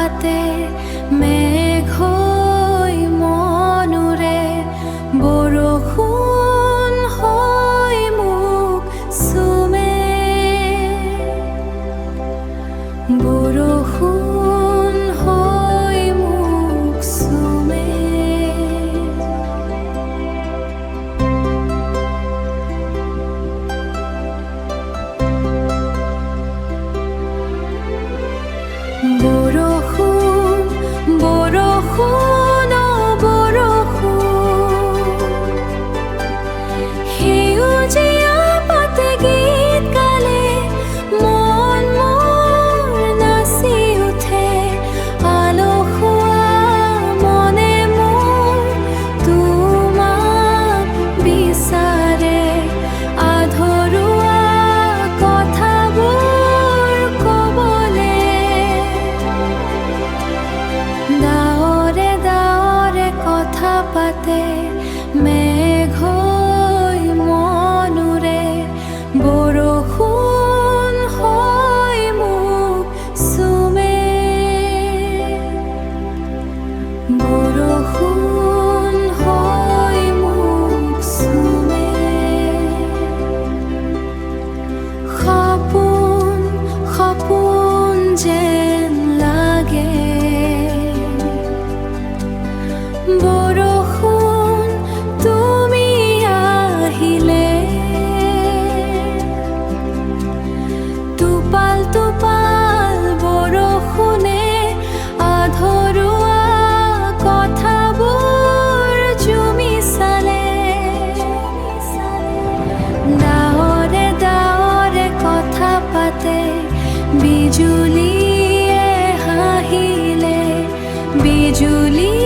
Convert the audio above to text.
পাতে মেঘ হই মনুরে বৰষুণ হৈ মুখ চুমে বৰষুণ হৈ মুখ চুমে বৰষুণ বৰষুণ বৰষুণ সেউজীয়া পাতে গীত গালে মন মোৰ নাচি উঠে আলসুৱা মনে মোৰ তোমাক বিচাৰে আধৰুৱা কথাবোৰ ক'বলে ডাৱৰে ডাৱৰে কথা পাতে মেঘ হৈ মনুৰে বৰষুণ হৈ মুখ চুমে বৰষুণ হৈ মুখ চুমে সপোন সপোন যেন লাগে বৰষুণ তুমি আহিলে টোপাল টোপাল বৰষুণে আধৰুৱা কথাবোৰ জুমি চালে ডাৱৰে ডাৱৰে কথা পাতে বিজুলীয়ে হাঁহিলে বিজুলী